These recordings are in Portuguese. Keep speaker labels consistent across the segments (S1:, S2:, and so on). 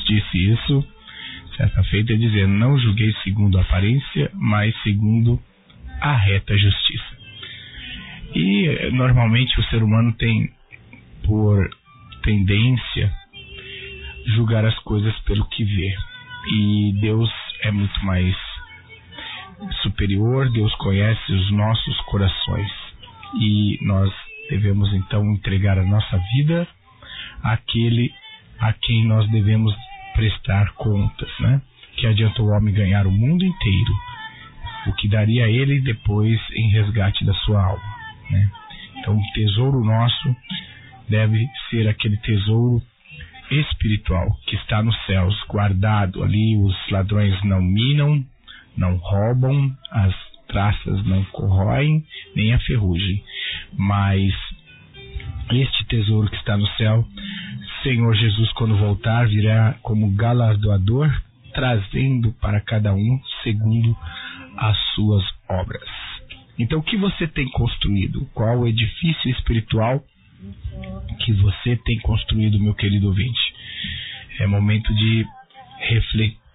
S1: disse isso certa feita, dizendo: não julguei segundo a aparência, mas segundo a reta justiça. E normalmente o ser humano tem por tendência julgar as coisas pelo que vê, e Deus é muito mais superior. Deus conhece os nossos corações, e nós devemos então entregar a nossa vida àquele a quem nós devemos prestar contas, né? Que adianta o homem ganhar o mundo inteiro, o que daria a ele depois em resgate da sua alma, né? Então o tesouro nosso deve ser aquele tesouro espiritual que está nos céus, guardado ali. Os ladrões não minam, não roubam, as traças não corroem, nem a ferrugem. Mas este tesouro que está no céu, Senhor Jesus, quando voltar, virá como galardoador, trazendo para cada um segundo as suas obras. Então, o que você tem construído? Qual o edifício espiritual que você tem construído, meu querido ouvinte? É momento de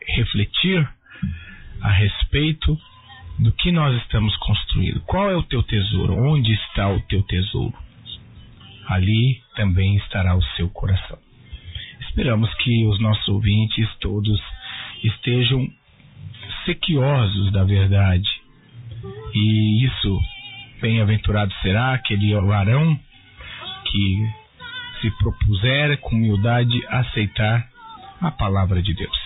S1: refletir a respeito do que nós estamos construindo. Qual é o teu tesouro? Onde está o teu tesouro? Ali também estará o seu coração. Esperamos que os nossos ouvintes todos estejam sequiosos da verdade. E isso, bem-aventurado será aquele varão que se propuser com humildade a aceitar a palavra de Deus.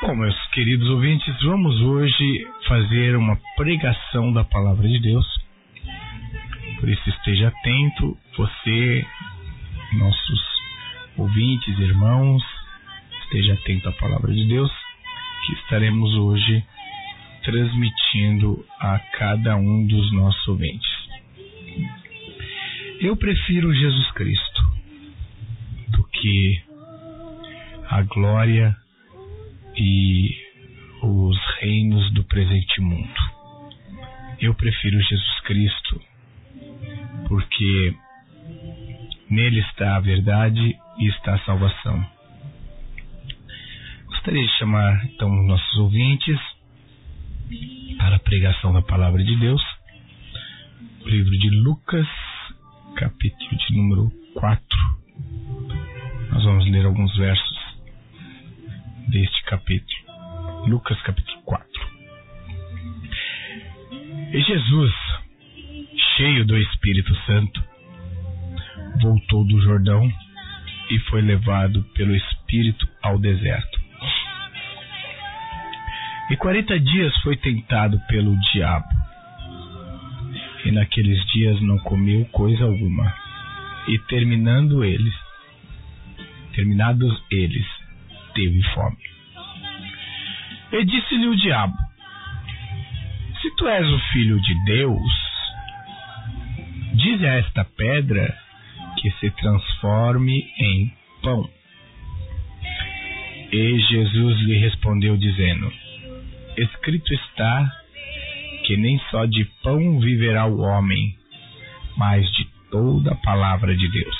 S1: Bom, meus queridos ouvintes, vamos hoje fazer uma pregação da palavra de Deus. Por isso esteja atento, você, nossos ouvintes, irmãos, esteja atento à palavra de Deus, que estaremos hoje transmitindo a cada um dos nossos ouvintes. Eu prefiro Jesus Cristo do que a glória e os reinos do presente mundo. Eu prefiro Jesus Cristo porque nele está a verdade e está a salvação. Gostaria de chamar então nossos ouvintes para a pregação da palavra de Deus. O livro de Lucas, capítulo de número 4. Nós vamos ler alguns versos deste capítulo. Lucas, capítulo 4. E Jesus, cheio do Espírito Santo, voltou do Jordão e foi levado pelo Espírito ao deserto. E 40 dias foi tentado pelo diabo. E naqueles dias não comeu coisa alguma. E terminados eles, teve fome. E disse-lhe o diabo: se tu és o Filho de Deus, dize a esta pedra que se transforme em pão. E Jesus lhe respondeu dizendo: escrito está que nem só de pão viverá o homem, mas de toda a palavra de Deus.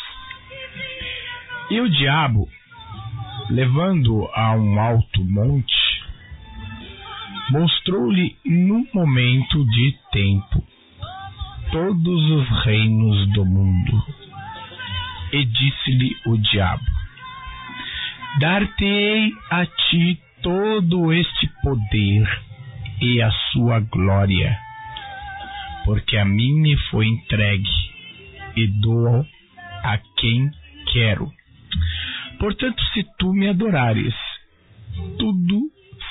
S1: E o diabo, levando-o a um alto monte, mostrou-lhe num momento de tempo todos os reinos do mundo. E disse-lhe o diabo: dar-te-ei a ti todo este poder e a sua glória, porque a mim me foi entregue, e dou a quem quero. Portanto, se tu me adorares, tudo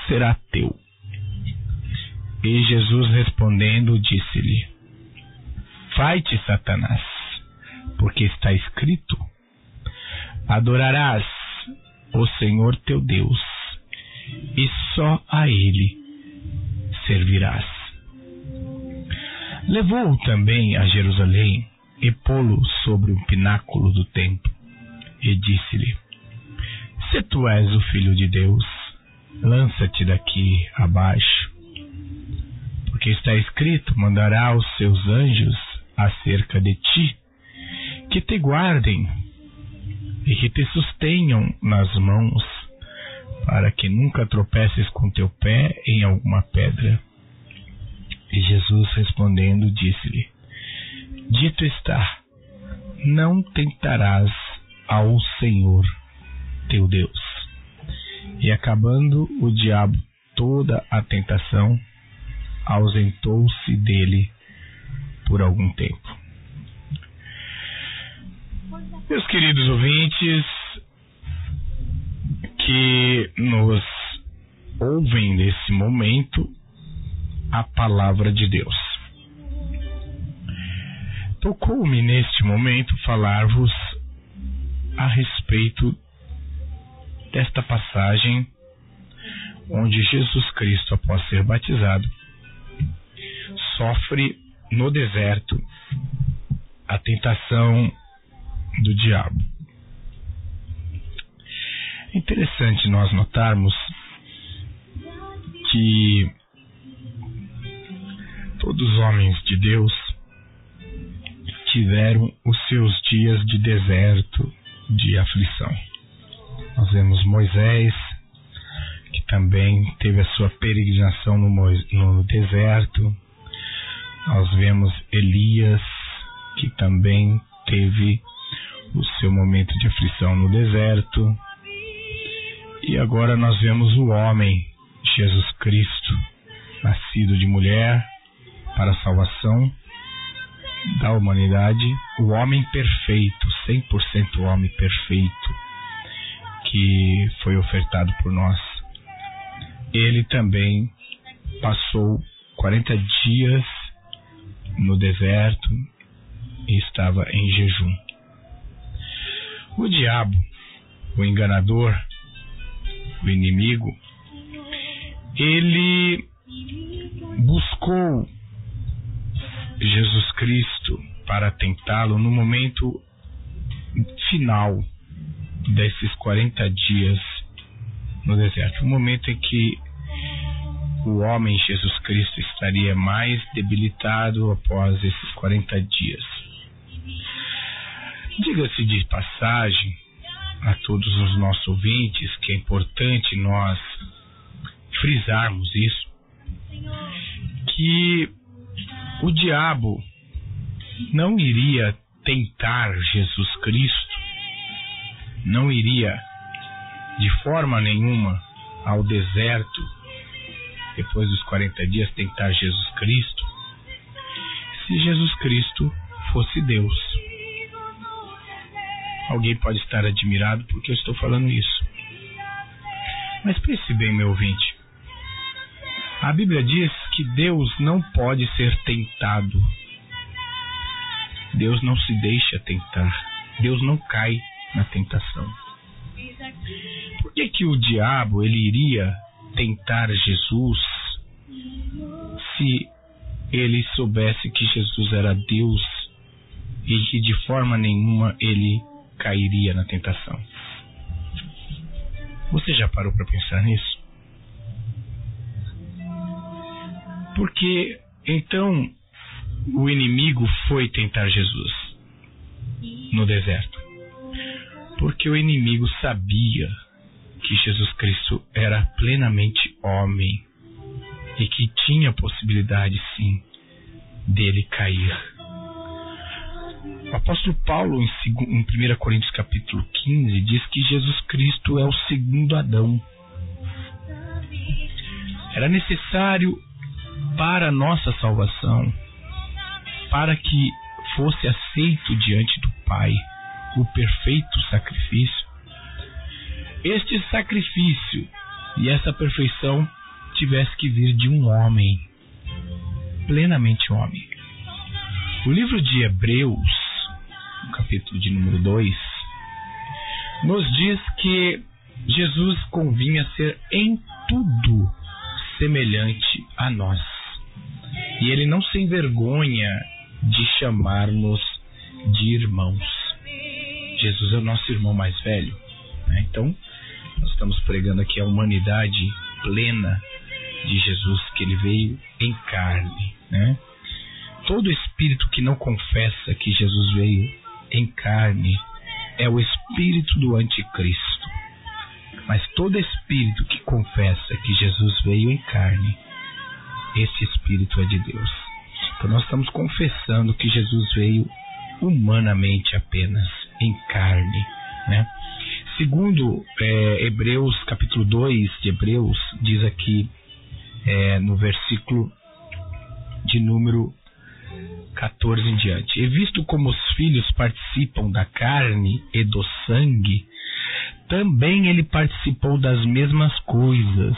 S1: será teu. E Jesus respondendo disse-lhe: vai-te, Satanás, porque está escrito: adorarás o Senhor teu Deus, e só a Ele servirás. Levou-o também a Jerusalém e pô-lo sobre um pináculo do templo, e disse-lhe: se tu és o Filho de Deus, lança-te daqui abaixo, porque está escrito: mandará os seus anjos acerca de ti, que te guardem e que te sustenham nas mãos, para que nunca tropeces com teu pé em alguma pedra. E Jesus respondendo disse-lhe: dito está, não tentarás ao Senhor teu Deus. E acabando o diabo toda a tentação, ausentou-se dele por algum tempo. Meus queridos ouvintes que nos ouvem nesse momento a palavra de Deus, tocou-me neste momento falar-vos a respeito desta passagem onde Jesus Cristo, após ser batizado, sofre no deserto a tentação do diabo. É interessante nós notarmos que todos os homens de Deus tiveram os seus dias de deserto, de aflição. Nós vemos Moisés, que também teve a sua peregrinação no deserto. Nós vemos Elias, que também teve o seu momento de aflição no deserto. E agora nós vemos o homem, Jesus Cristo, nascido de mulher para a salvação da humanidade, o homem perfeito, 100% homem perfeito, que foi ofertado por nós. Ele também passou 40 dias no deserto e estava em jejum. O diabo, o enganador, o inimigo, ele buscou Jesus Cristo para tentá-lo no momento final desses 40 dias no deserto, o momento em que o homem Jesus Cristo estaria mais debilitado após esses 40 dias. Diga-se de passagem a todos os nossos ouvintes que é importante nós frisarmos isso, que o diabo não iria tentar Jesus Cristo, não iria de forma nenhuma ao deserto depois dos 40 dias tentar Jesus Cristo, se Jesus Cristo fosse Deus. Alguém pode estar admirado porque eu estou falando isso, mas pense bem, meu ouvinte. A Bíblia diz que Deus não pode ser tentado. Deus não se deixa tentar. Deus não cai na tentação. Por que o diabo ele iria tentar Jesus se ele soubesse que Jesus era Deus e que de forma nenhuma ele cairia na tentação? Você já parou para pensar nisso? Porque então o inimigo foi tentar Jesus no deserto, porque o inimigo sabia que Jesus Cristo era plenamente homem e que tinha possibilidade sim dele cair. O apóstolo Paulo em 1 Coríntios capítulo 15 diz que Jesus Cristo é o segundo Adão. Era necessário para a nossa salvação, para que fosse aceito diante do Pai o perfeito sacrifício, este sacrifício e essa perfeição tivesse que vir de um homem, plenamente homem. O livro de Hebreus, no capítulo de número 2, nos diz que Jesus convinha ser em tudo semelhante a nós. E ele não se envergonha de chamar-nos de irmãos. Jesus é o nosso irmão mais velho, né? Então, nós estamos pregando aqui a humanidade plena de Jesus, que ele veio em carne, né? Todo espírito que não confessa que Jesus veio em carne é o espírito do anticristo. Mas todo espírito que confessa que Jesus veio em carne, esse espírito é de Deus. Então nós estamos confessando que Jesus veio humanamente apenas, em carne, né? Segundo Hebreus, capítulo 2 de Hebreus, diz aqui no versículo de número 14 em diante: E visto como os filhos participam da carne e do sangue, também ele participou das mesmas coisas,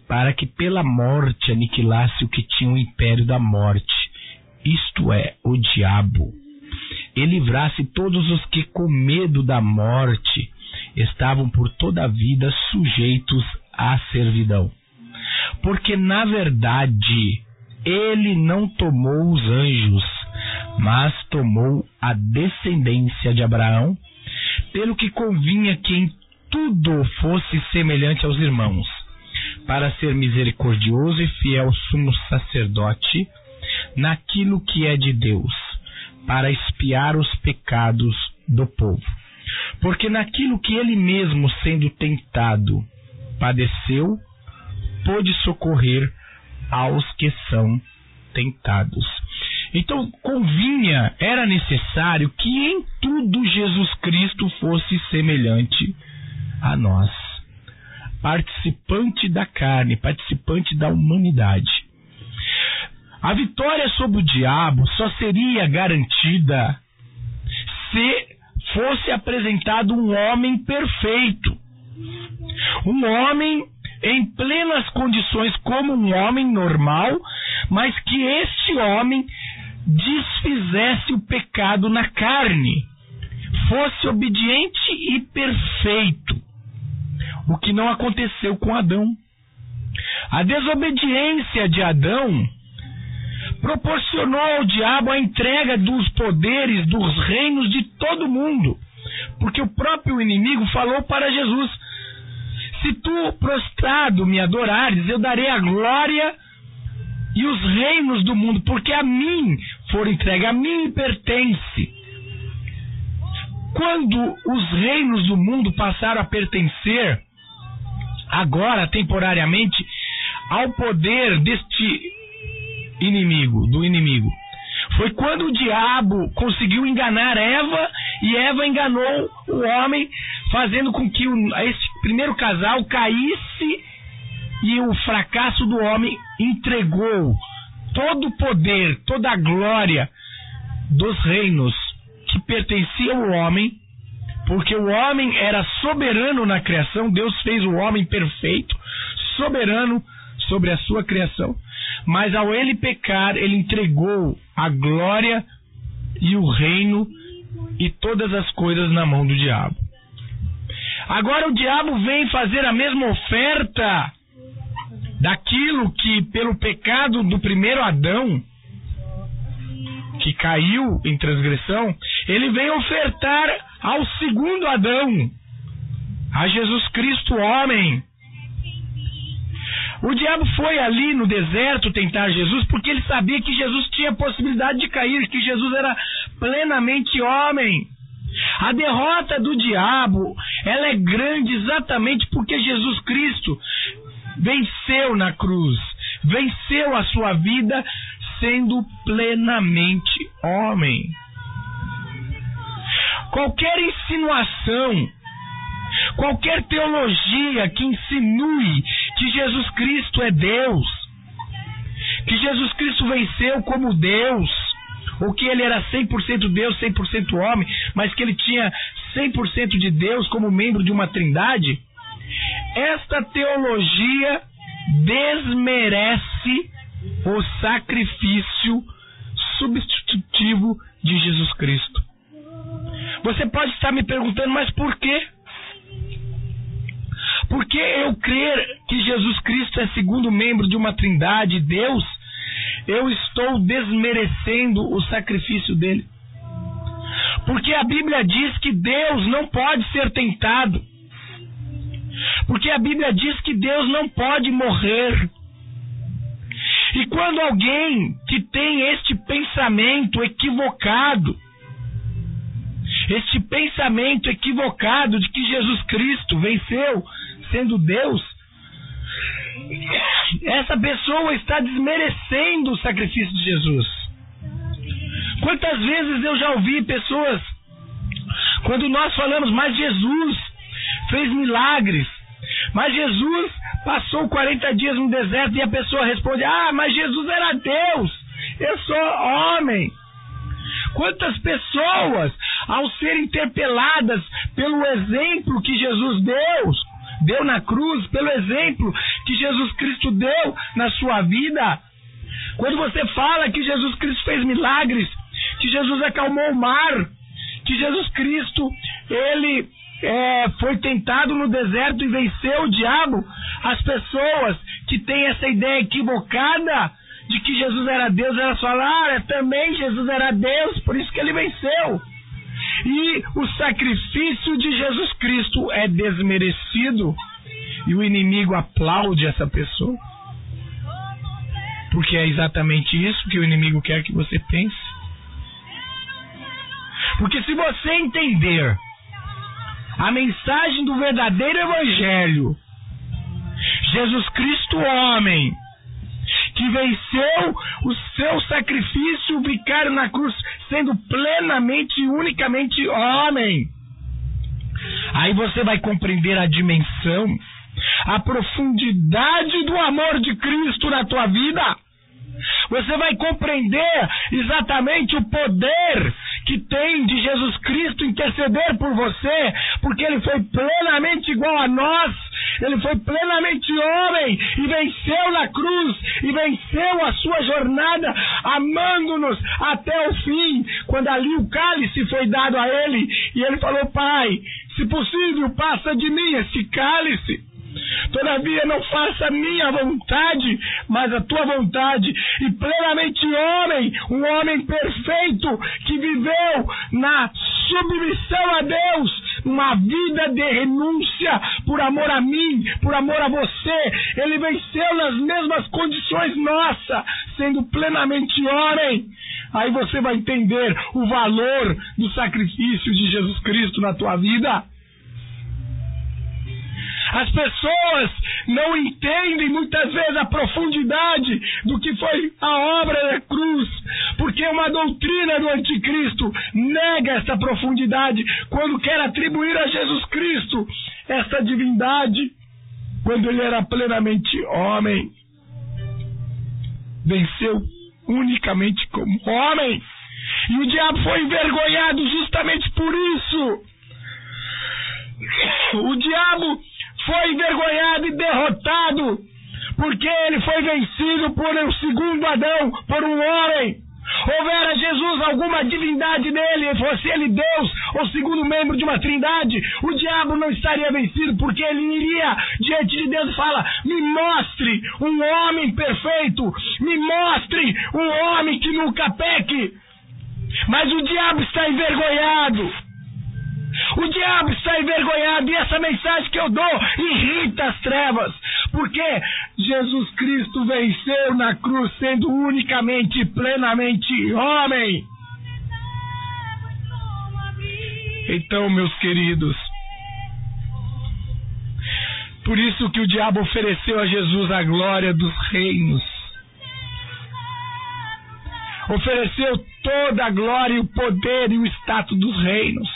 S1: para que pela morte aniquilasse o que tinha o império da morte, isto é, o diabo, e livrasse todos os que com medo da morte estavam por toda a vida sujeitos à servidão. Porque na verdade ele não tomou os anjos, mas tomou a descendência de Abraão, pelo que convinha que em tudo fosse semelhante aos irmãos, para ser misericordioso e fiel sumo sacerdote naquilo que é de Deus, para expiar os pecados do povo. Porque naquilo que ele mesmo, sendo tentado, padeceu, pôde socorrer aos que são tentados. Então convinha, era necessário que em tudo Jesus Cristo fosse semelhante a nós, participante da carne, participante da humanidade. A vitória sobre o diabo só seria garantida se fosse apresentado um homem perfeito, um homem em plenas condições como um homem normal, mas que este homem desfizesse o pecado na carne, fosse obediente e perfeito, o que não aconteceu com Adão. A desobediência de Adão proporcionou ao diabo a entrega dos poderes, dos reinos de todo mundo, porque o próprio inimigo falou para Jesus: se tu prostrado me adorares, eu darei a glória e os reinos do mundo, porque a mim foram entregues, a mim pertence. Quando os reinos do mundo passaram a pertencer, agora temporariamente, ao poder deste do inimigo, foi quando o diabo conseguiu enganar Eva, e Eva enganou o homem, fazendo com que esse primeiro casal caísse, e o fracasso do homem entregou todo o poder, toda a glória dos reinos que pertenciam ao homem, porque o homem era soberano na criação. Deus fez o homem perfeito, soberano sobre a sua criação, mas ao ele pecar, ele entregou a glória e o reino e todas as coisas na mão do diabo. Agora o diabo vem fazer a mesma oferta daquilo que pelo pecado do primeiro Adão, que caiu em transgressão, ele vem ofertar ao segundo Adão, a Jesus Cristo homem. O diabo foi ali no deserto tentar Jesus porque ele sabia que Jesus tinha possibilidade de cair, que Jesus era plenamente homem. A derrota do diabo, ela é grande exatamente porque Jesus Cristo venceu na cruz, venceu a sua vida sendo plenamente homem. Qualquer insinuação, qualquer teologia que insinue que Jesus Cristo é Deus, que Jesus Cristo venceu como Deus, ou que ele era 100% Deus, 100% homem, mas que ele tinha 100% de Deus como membro de uma trindade, esta teologia desmerece o sacrifício substitutivo de Jesus Cristo. Você pode estar me perguntando, mas por quê? Porque eu crer que Jesus Cristo é segundo membro de uma trindade, Deus, eu estou desmerecendo o sacrifício dele. Porque a Bíblia diz que Deus não pode ser tentado. Porque a Bíblia diz que Deus não pode morrer. E quando alguém que tem este pensamento equivocado, Este pensamento equivocado de que Jesus Cristo venceu sendo Deus, essa pessoa está desmerecendo o sacrifício de Jesus. Quantas vezes eu já ouvi pessoas, quando nós falamos, mas Jesus fez milagres, mas Jesus passou 40 dias no deserto, e a pessoa responde, mas Jesus era Deus, eu sou homem. Quantas pessoas, ao serem interpeladas pelo exemplo que Jesus deu na cruz, pelo exemplo que Jesus Cristo deu na sua vida, quando você fala que Jesus Cristo fez milagres, que Jesus acalmou o mar, que Jesus Cristo, ele foi tentado no deserto e venceu o diabo, as pessoas que têm essa ideia equivocada de que Jesus era Deus, elas falam, também Jesus era Deus, por isso que ele venceu. E o sacrifício de Jesus Cristo é desmerecido, e o inimigo aplaude essa pessoa, porque é exatamente isso que o inimigo quer que você pense. Porque se você entender a mensagem do verdadeiro evangelho, Jesus Cristo homem, que venceu o seu sacrifício vicário na cruz, sendo plenamente e unicamente homem, aí você vai compreender a dimensão, a profundidade do amor de Cristo na tua vida. Você vai compreender exatamente o poder que tem de Jesus Cristo interceder por você, porque ele foi plenamente igual a nós, ele foi plenamente homem e venceu na cruz, e venceu a sua jornada amando-nos até o fim, quando ali o cálice foi dado a ele, e ele falou, Pai, se possível, passa de mim esse cálice, todavia não faça a minha vontade, mas a tua vontade. E plenamente homem, um homem perfeito, que viveu na submissão a Deus, uma vida de renúncia por amor a mim, por amor a você. Ele venceu nas mesmas condições nossas, sendo plenamente homem. Aí você vai entender o valor do sacrifício de Jesus Cristo na tua vida. As pessoas não entendem muitas vezes a profundidade do que foi a obra da cruz, porque uma doutrina do anticristo nega essa profundidade quando quer atribuir a Jesus Cristo essa divindade, quando ele era plenamente homem. Venceu unicamente como homem, e o diabo foi envergonhado justamente por isso. O diabo foi envergonhado e derrotado, porque ele foi vencido por um segundo Adão, por um homem. Houvera Jesus alguma divindade nele, fosse ele Deus ou segundo membro de uma trindade, o diabo não estaria vencido, porque ele iria diante de Deus e fala, me mostre um homem perfeito, me mostre um homem que nunca peque. Mas o diabo está envergonhado. O diabo está envergonhado, e essa mensagem que eu dou irrita as trevas, porque Jesus Cristo venceu na cruz sendo unicamente e plenamente homem. Então, meus queridos, por isso que o diabo ofereceu a Jesus a glória dos reinos, ofereceu toda a glória e o poder e o status dos reinos.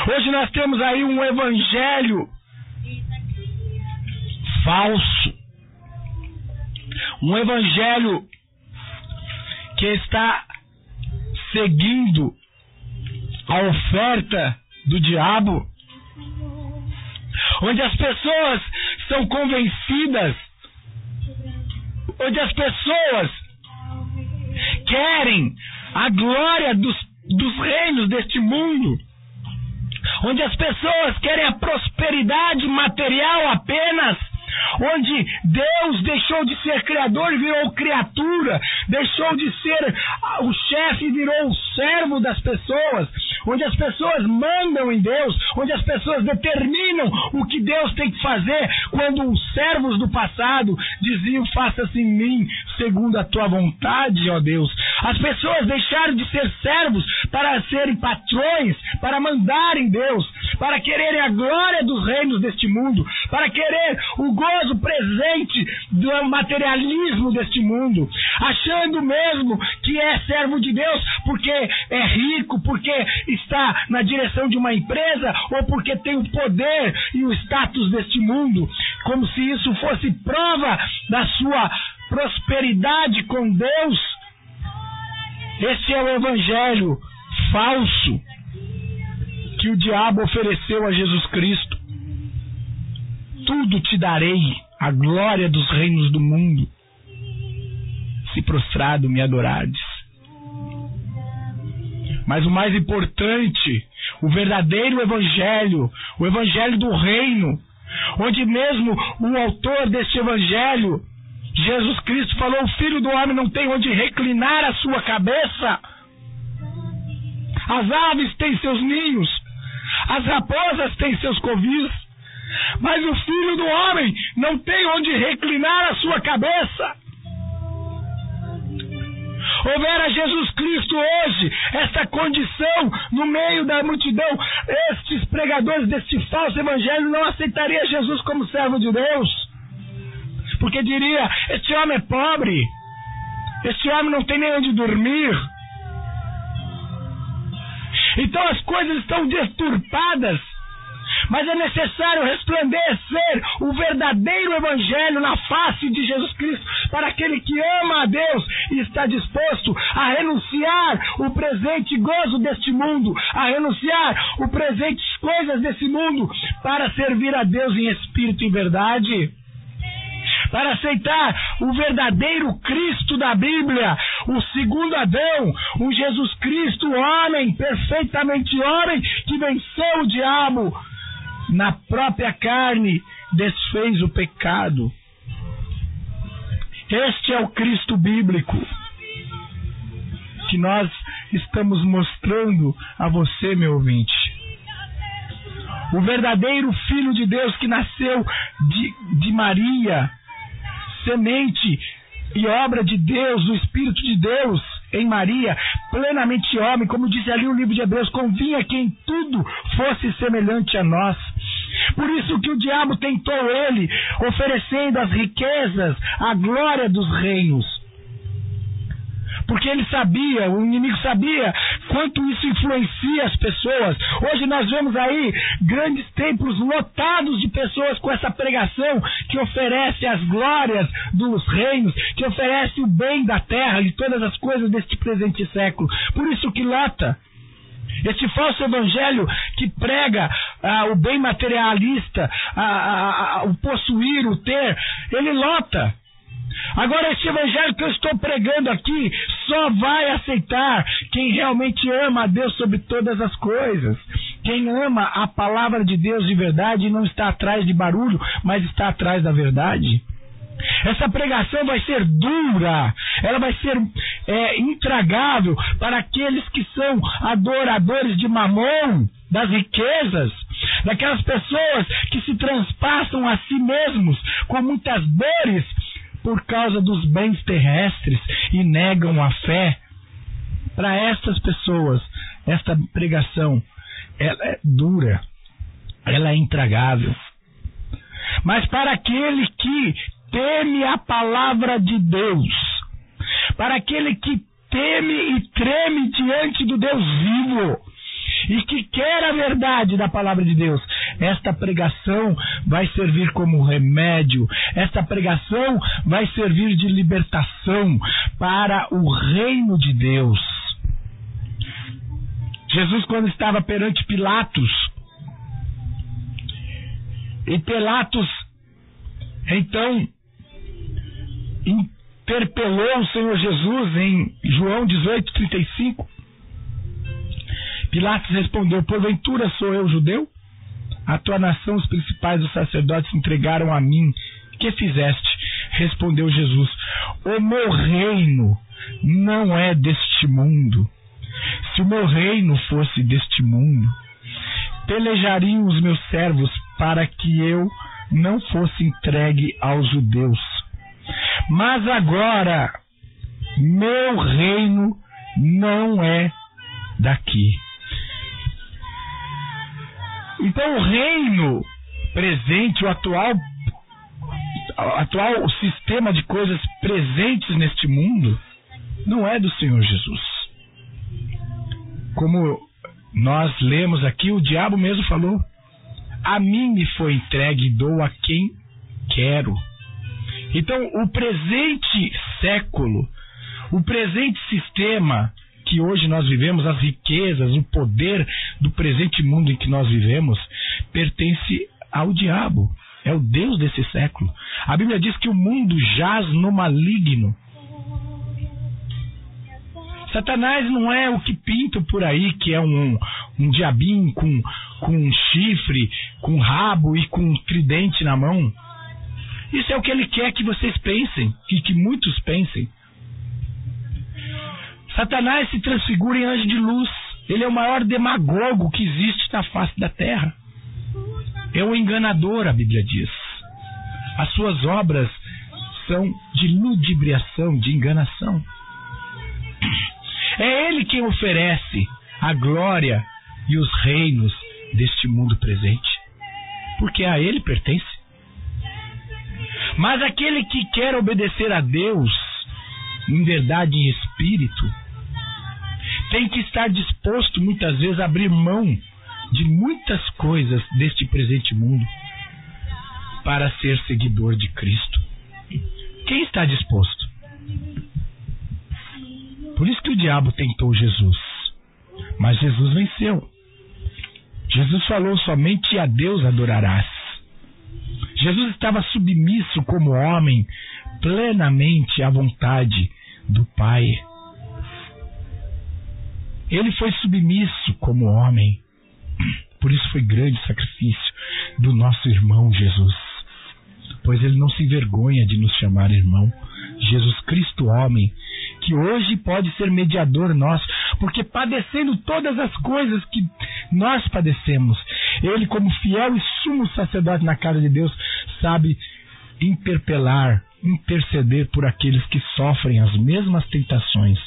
S1: Hoje nós temos aí um evangelho falso, um evangelho que está seguindo a oferta do diabo, onde as pessoas são convencidas, onde as pessoas querem a glória dos reinos deste mundo, onde as pessoas querem a prosperidade material apenas, onde Deus deixou de ser criador e virou criatura, deixou de ser o chefe e virou o servo das pessoas, onde as pessoas mandam em Deus, onde as pessoas determinam o que Deus tem que fazer, quando os servos do passado diziam: faça-se em mim segundo a tua vontade, ó Deus. As pessoas deixaram de ser servos para serem patrões, para mandarem Deus, para quererem a glória dos reinos deste mundo, para querer o gozo presente do materialismo deste mundo, achando mesmo que é servo de Deus porque é rico, porque está na direção de uma empresa ou porque tem o poder e o status deste mundo, como se isso fosse prova da sua prosperidade com Deus. Esse é o evangelho falso que o diabo ofereceu a Jesus Cristo. Tudo te darei, a glória dos reinos do mundo, se prostrado me adorares. Mas o mais importante, o verdadeiro evangelho, o evangelho do reino, onde mesmo o autor deste evangelho, Jesus Cristo, falou: o Filho do Homem não tem onde reclinar a sua cabeça. As aves têm seus ninhos, as raposas têm seus covis, mas o Filho do Homem não tem onde reclinar a sua cabeça. Houvera Jesus Cristo hoje esta condição no meio da multidão, estes pregadores deste falso evangelho não aceitariam Jesus como servo de Deus, porque diria: este homem é pobre, este homem não tem nem onde dormir. Então as coisas estão deturpadas, mas é necessário resplandecer o verdadeiro evangelho na face de Jesus Cristo, para aquele que ama a Deus e está disposto a renunciar o presente gozo deste mundo, a renunciar o presente coisas desse mundo, para servir a Deus em espírito e verdade, para aceitar o verdadeiro Cristo da Bíblia, o segundo Adão, o Jesus Cristo, homem, perfeitamente homem, que venceu o diabo na própria carne, desfez o pecado. Este é o Cristo bíblico que nós estamos mostrando a você, meu ouvinte. O verdadeiro Filho de Deus que nasceu de Maria, semente e obra de Deus, do Espírito de Deus em Maria, plenamente homem, como diz ali o livro de Hebreus: convinha que em tudo fosse semelhante a nós. Por isso que o diabo tentou ele, oferecendo as riquezas, a glória dos reinos. Porque ele sabia, o inimigo sabia quanto isso influencia as pessoas. Hoje nós vemos aí grandes templos lotados de pessoas com essa pregação que oferece as glórias dos reinos, que oferece o bem da terra e todas as coisas deste presente século. Por isso que lota. Este falso evangelho que prega o bem materialista, o possuir, o ter, ele lota. Agora, este evangelho que eu estou pregando aqui só vai aceitar quem realmente ama a Deus sobre todas as coisas. Quem ama a palavra de Deus de verdade e não está atrás de barulho, mas está atrás da verdade. Essa pregação vai ser dura, ela vai ser intragável para aqueles que são adoradores de Mamon, das riquezas, daquelas pessoas que se transpassam a si mesmos com muitas dores por causa dos bens terrestres e negam a fé. Para estas pessoas, esta pregação, ela é dura, ela é intragável. Mas para aquele que teme a palavra de Deus, para aquele que teme e treme diante do Deus vivo e que quer a verdade da palavra de Deus, esta pregação vai servir como remédio, esta pregação vai servir de libertação para o reino de Deus. Jesus, quando estava perante Pilatos, e Pilatos então interpelou o Senhor Jesus em João 18:35. Pilatos respondeu: porventura sou eu judeu? A tua nação, os principais dos sacerdotes entregaram a mim. Que fizeste? Respondeu Jesus: o meu reino não é deste mundo. Se o meu reino fosse deste mundo, pelejariam os meus servos para que eu não fosse entregue aos judeus. Mas agora, meu reino não é daqui. Então o reino presente, o atual sistema de coisas presentes neste mundo, não é do Senhor Jesus. Como nós lemos aqui, o diabo mesmo falou: a mim me foi entregue e dou a quem quero. Então o presente século, o presente sistema que hoje nós vivemos, as riquezas, o poder do presente mundo em que nós vivemos, pertence ao diabo. É o Deus desse século. A Bíblia diz que o mundo jaz no maligno. Satanás não é o que pintam por aí, que é um diabinho com um chifre, com rabo e com um tridente na mão. Isso é o que ele quer que vocês pensem, que muitos pensem. Satanás se transfigura em anjo de luz. Ele é o maior demagogo que existe na face da terra. É um enganador, a Bíblia diz. As suas obras são de ludibriação, de enganação. É ele quem oferece a glória e os reinos deste mundo presente, porque a ele pertence. Mas aquele que quer obedecer a Deus, em verdade e em espírito, tem que estar disposto muitas vezes a abrir mão de muitas coisas deste presente mundo para ser seguidor de Cristo. Quem está disposto? Por isso que o diabo tentou Jesus, mas Jesus venceu. Jesus falou: somente a Deus adorarás. Jesus estava submisso como homem, plenamente à vontade do Pai. Ele foi submisso como homem. Por isso foi grande sacrifício do nosso irmão Jesus, pois ele não se envergonha de nos chamar irmão. Jesus Cristo, homem, que hoje pode ser mediador nosso, porque padecendo todas as coisas que nós padecemos, ele, como fiel e sumo sacerdote na casa de Deus, sabe interceder por aqueles que sofrem as mesmas tentações.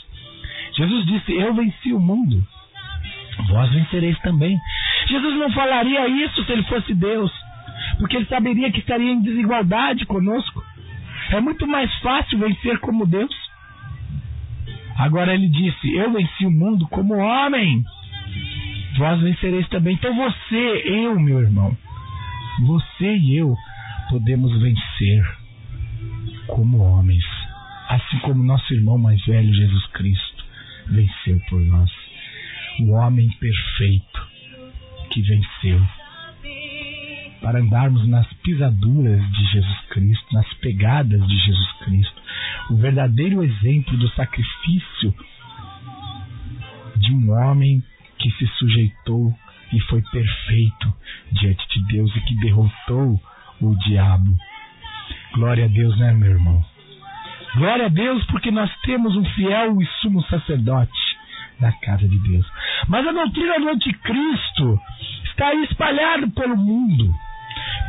S1: Jesus disse: eu venci o mundo, vós vencereis também. Jesus não falaria isso se ele fosse Deus, porque ele saberia que estaria em desigualdade conosco. É muito mais fácil vencer como Deus. Agora ele disse: eu venci o mundo como homem, vós vencereis também. Então você, eu, meu irmão, você e eu podemos vencer como homens, assim como nosso irmão mais velho, Jesus Cristo, venceu por nós. O homem perfeito que venceu, para andarmos nas pisaduras de Jesus Cristo, nas pegadas de Jesus Cristo, o verdadeiro exemplo do sacrifício de um homem que se sujeitou e foi perfeito diante de Deus e que derrotou o diabo. Glória a Deus, né, meu irmão? Glória a Deus, porque nós temos um fiel e sumo sacerdote na casa de Deus. Mas a doutrina do anticristo está aí espalhada pelo mundo.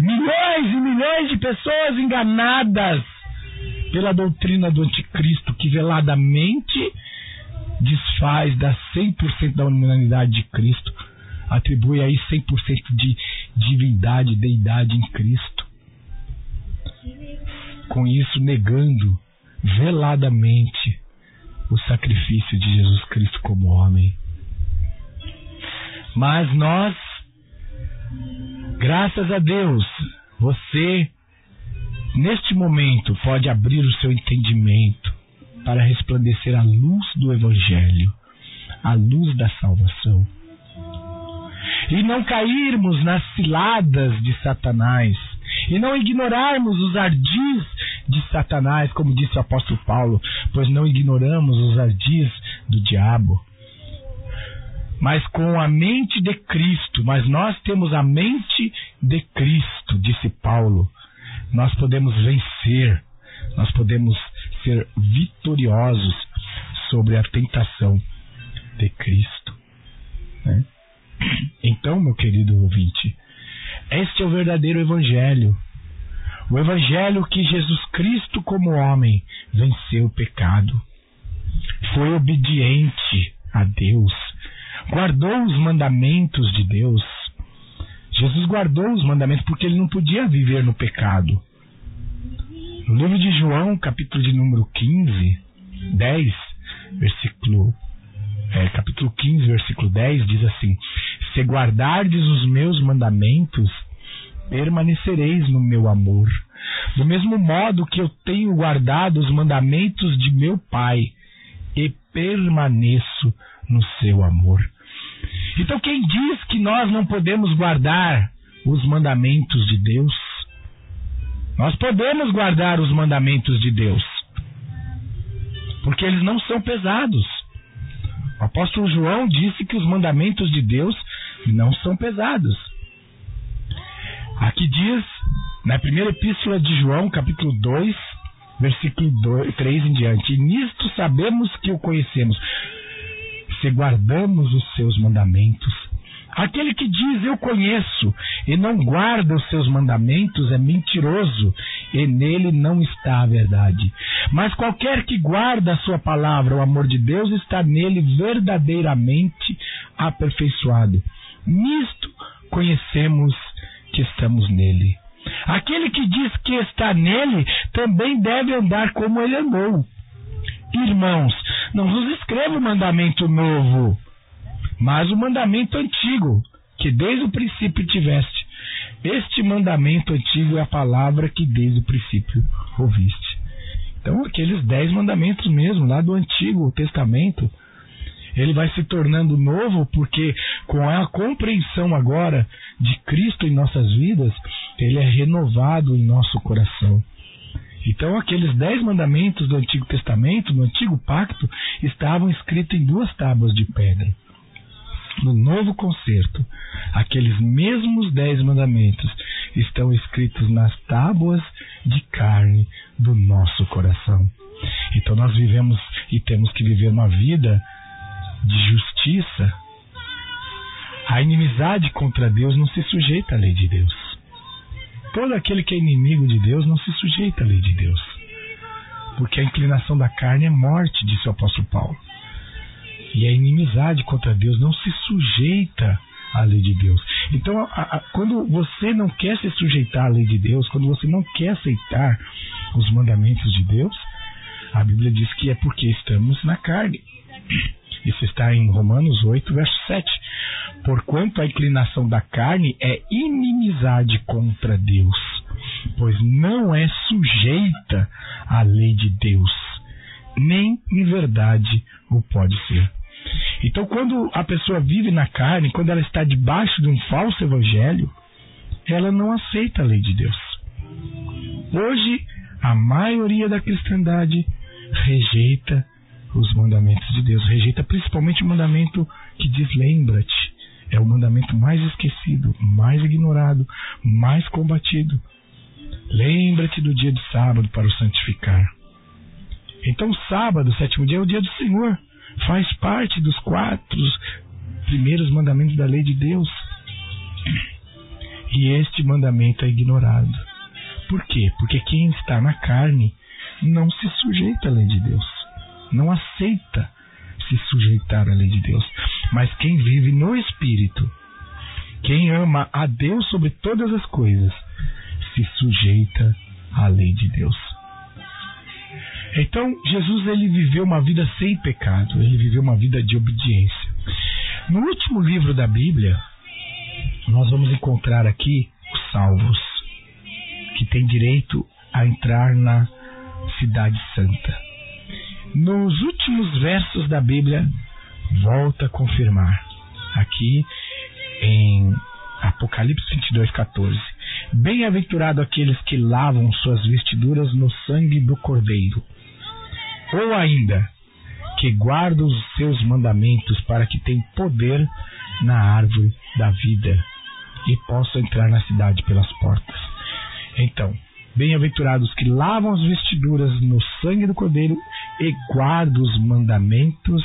S1: Milhões e milhões de pessoas enganadas pela doutrina do anticristo, que veladamente desfaz da 100% da humanidade de Cristo, atribui aí 100% de divindade, deidade em Cristo. Com isso, negando veladamente o sacrifício de Jesus Cristo como homem. Mas nós, graças a Deus, você neste momento pode abrir o seu entendimento para resplandecer a luz do Evangelho, a luz da salvação, e não cairmos nas ciladas de Satanás, e não ignorarmos os ardis de Satanás, como disse o apóstolo Paulo, pois não ignoramos os ardis do diabo. Mas com a mente de Cristo, mas nós temos a mente de Cristo, disse Paulo, nós podemos vencer, nós podemos ser vitoriosos sobre a tentação de Cristo. né? Então, meu querido ouvinte, este é o verdadeiro evangelho. O evangelho que Jesus Cristo, como homem, venceu o pecado. Foi obediente a Deus. Guardou os mandamentos de Deus. Jesus guardou os mandamentos porque ele não podia viver no pecado. No livro de João, capítulo de número 15, 10, capítulo 15, versículo 10, diz assim: se guardardes os meus mandamentos, permanecereis no meu amor. Do mesmo modo que eu tenho guardado os mandamentos de meu Pai, e permaneço no seu amor. Então, quem diz que nós não podemos guardar os mandamentos de Deus? Nós podemos guardar os mandamentos de Deus, porque eles não são pesados. O apóstolo João disse que os mandamentos de Deus não são pesados. Aqui diz, na primeira epístola de João, capítulo 2, versículo 3 em diante: e nisto sabemos que o conhecemos, se guardamos os seus mandamentos. Aquele que diz eu conheço e não guarda os seus mandamentos é mentiroso, e nele não está a verdade. Mas qualquer que guarda a sua palavra, o amor de Deus está nele verdadeiramente aperfeiçoado. Nisto conhecemos que estamos nele. Aquele que diz que está nele também deve andar como ele andou. Irmãos, não vos escrevo mandamento novo, mas o mandamento antigo, que desde o princípio tiveste. Este mandamento antigo é a palavra que desde o princípio ouviste. Então, aqueles 10 mandamentos mesmo, lá do Antigo Testamento, ele vai se tornando novo, porque com a compreensão agora de Cristo em nossas vidas, ele é renovado em nosso coração. Então, aqueles 10 mandamentos do Antigo Testamento, no Antigo Pacto, estavam escritos em 2 tábuas de pedra. No Novo Concerto, aqueles mesmos 10 mandamentos estão escritos nas tábuas de carne do nosso coração. Então, nós vivemos e temos que viver uma vida de justiça. A inimizade contra Deus não se sujeita à lei de Deus. Todo aquele que é inimigo de Deus não se sujeita à lei de Deus, porque a inclinação da carne é morte, disse o apóstolo Paulo. E a inimizade contra Deus não se sujeita à lei de Deus. Então, quando você não quer se sujeitar à lei de Deus, quando você não quer aceitar os mandamentos de Deus, a Bíblia diz que é porque estamos na carne. Isso está em Romanos 8, verso 7. Porquanto a inclinação da carne é inimizade contra Deus, pois não é sujeita à lei de Deus, nem em verdade o pode ser. Então, quando a pessoa vive na carne, quando ela está debaixo de um falso evangelho, ela não aceita a lei de Deus. Hoje, a maioria da cristandade rejeita os mandamentos de Deus, rejeita principalmente o mandamento que diz lembra-te. É o mandamento mais esquecido, mais ignorado, mais combatido. Lembra-te do dia de sábado para o santificar. Então, o sábado, o 7º dia, é o dia do Senhor. Faz parte dos 4 primeiros mandamentos da lei de Deus. E este mandamento é ignorado. Por quê? Porque quem está na carne não se sujeita à lei de Deus. Não aceita se sujeitar à lei de Deus. Mas quem vive no Espírito, quem ama a Deus sobre todas as coisas, se sujeita à lei de Deus. Então, Jesus, ele viveu uma vida sem pecado, ele viveu uma vida de obediência. No último livro da Bíblia, nós vamos encontrar aqui os salvos, que têm direito a entrar na cidade santa. Nos últimos versos da Bíblia, volta a confirmar, aqui em Apocalipse 22:14. Bem-aventurado aqueles que lavam suas vestiduras no sangue do Cordeiro, ou ainda, que guardam os seus mandamentos para que tenham poder na árvore da vida e possam entrar na cidade pelas portas. Então, bem-aventurados que lavam as vestiduras no sangue do Cordeiro e guardam os mandamentos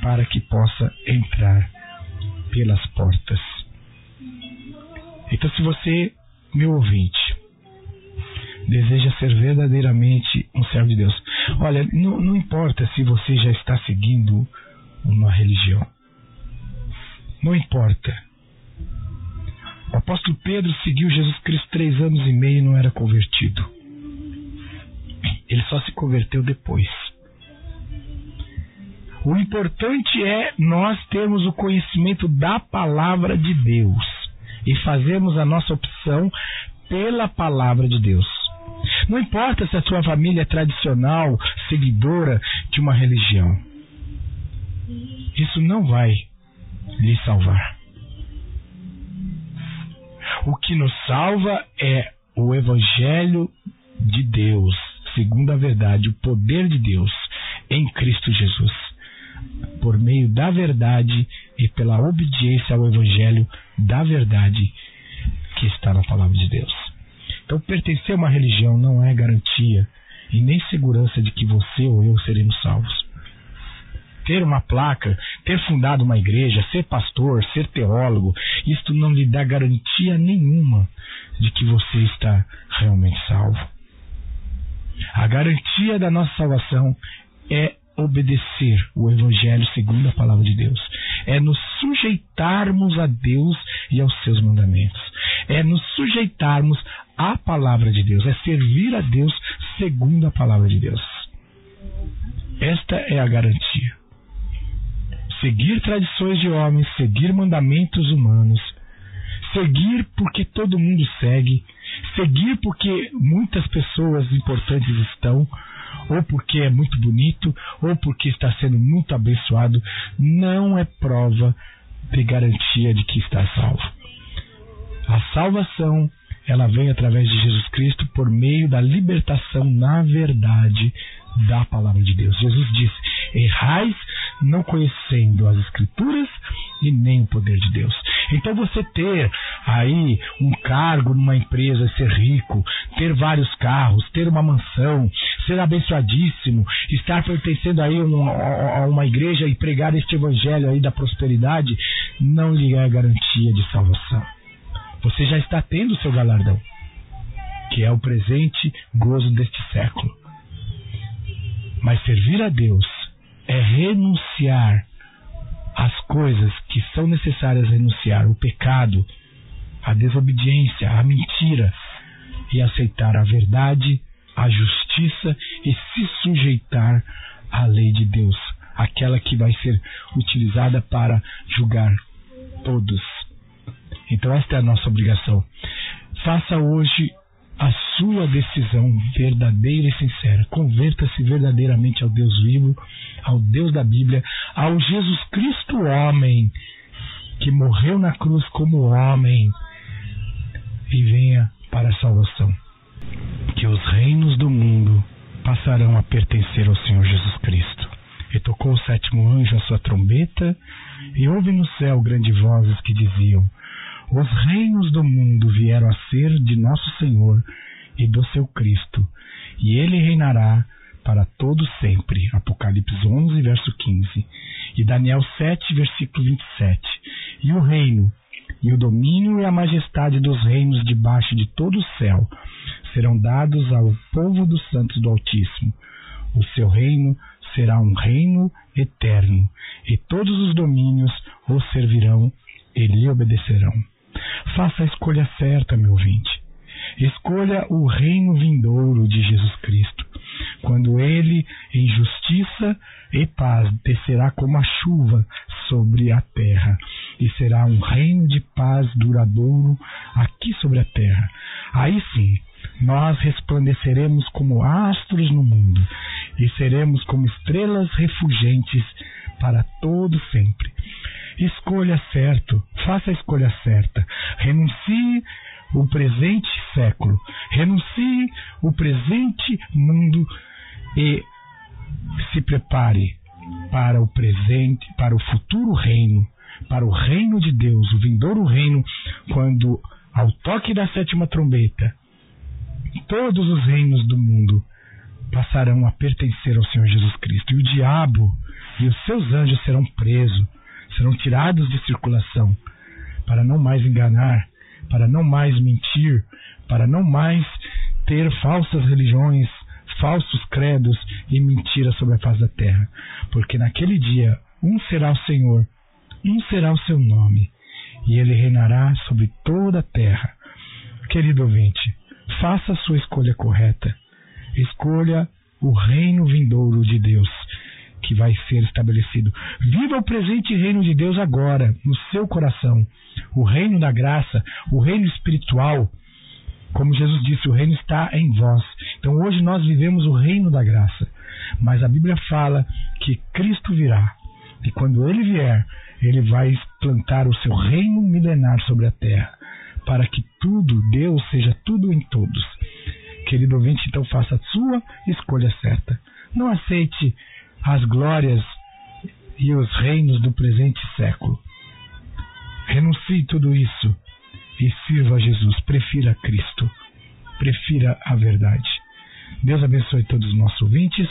S1: para que possa entrar pelas portas. Então, se você, meu ouvinte, deseja ser verdadeiramente um servo de Deus, olha, não importa se você já está seguindo uma religião. Não importa. O apóstolo Pedro seguiu Jesus Cristo 3 anos e meio e não era convertido. Ele só se converteu depois. O importante é nós termos o conhecimento da palavra de Deus e fazermos a nossa opção pela palavra de Deus. Não importa se a sua família é tradicional, seguidora de uma religião. Isso não vai lhe salvar. O que nos salva é o Evangelho de Deus, segundo a verdade, o poder de Deus em Cristo Jesus, por meio da verdade e pela obediência ao Evangelho da verdade que está na palavra de Deus. Então, pertencer a uma religião não é garantia e nem segurança de que você ou eu seremos salvos. Ter uma placa, ter fundado uma igreja, ser pastor, ser teólogo, isto não lhe dá garantia nenhuma de que você está realmente salvo. A garantia da nossa salvação é obedecer o Evangelho segundo a palavra de Deus. É nos sujeitarmos a Deus e aos seus mandamentos. É nos sujeitarmos à palavra de Deus. É servir a Deus segundo a palavra de Deus. Esta é a garantia. Seguir tradições de homens, seguir mandamentos humanos, seguir porque todo mundo segue, seguir porque muitas pessoas importantes estão, ou porque é muito bonito, ou porque está sendo muito abençoado, não é prova de garantia de que está salvo. A salvação, ela vem através de Jesus Cristo por meio da libertação na verdade da palavra de Deus. Jesus disse: errais não conhecendo as Escrituras e nem o poder de Deus. Então você ter aí um cargo numa empresa, ser rico, ter vários carros, ter uma mansão, ser abençoadíssimo, estar pertencendo aí a uma igreja e pregar este evangelho aí da prosperidade, não lhe é garantia de salvação. Você já está tendo o seu galardão, que é o presente gozo deste século. Mas servir a Deus é renunciar às coisas que são necessárias renunciar, o pecado, a desobediência, a mentira, e aceitar a verdade, a justiça e se sujeitar à lei de Deus, aquela que vai ser utilizada para julgar todos. Então esta é a nossa obrigação. Faça hoje a sua decisão verdadeira e sincera. Converta-se verdadeiramente ao Deus vivo, ao Deus da Bíblia, ao Jesus Cristo homem, que morreu na cruz como homem, e venha para a salvação. Que os reinos do mundo passarão a pertencer ao Senhor Jesus Cristo. E tocou o 7º anjo a sua trombeta, e houve no céu grandes vozes que diziam: os reinos do mundo vieram a ser de nosso Senhor e do seu Cristo, e ele reinará para todo sempre. Apocalipse 11, verso 15. E Daniel 7, versículo 27. E o reino, e o domínio e a majestade dos reinos debaixo de todo o céu serão dados ao povo dos santos do Altíssimo. O seu reino será um reino eterno, e todos os domínios o servirão e lhe obedecerão. Faça a escolha certa, meu ouvinte. Escolha o reino vindouro de Jesus Cristo, quando ele, em justiça e paz, descerá como a chuva sobre a terra, e será um reino de paz duradouro aqui sobre a terra. Aí sim, nós resplandeceremos como astros no mundo, e seremos como estrelas refulgentes para todo sempre. Escolha certo, faça a escolha certa. Renuncie o presente século, renuncie o presente mundo e se prepare para o presente, para o futuro reino, para o reino de Deus, o vindouro reino, quando ao toque da 7ª trombeta, todos os reinos do mundo passarão a pertencer ao Senhor Jesus Cristo, e o diabo e os seus anjos serão presos, serão tirados de circulação, para não mais enganar, para não mais mentir, para não mais ter falsas religiões, falsos credos e mentiras sobre a face da terra. Porque naquele dia, um será o Senhor, um será o seu nome, e ele reinará sobre toda a terra. Querido ouvinte, faça a sua escolha correta. Escolha o reino vindouro de Deus, que vai ser estabelecido. Viva o presente reino de Deus agora, no seu coração. O reino da graça, o reino espiritual. Como Jesus disse, o reino está em vós. Então hoje nós vivemos o reino da graça. Mas a Bíblia fala que Cristo virá. E quando Ele vier, Ele vai plantar o seu reino milenar sobre a terra. Para que tudo, Deus, seja tudo em todos. Querido ouvinte, então faça a sua escolha certa. Não aceite as glórias e os reinos do presente século. Renuncie tudo isso e sirva a Jesus. Prefira Cristo. Prefira a verdade. Deus abençoe todos os nossos ouvintes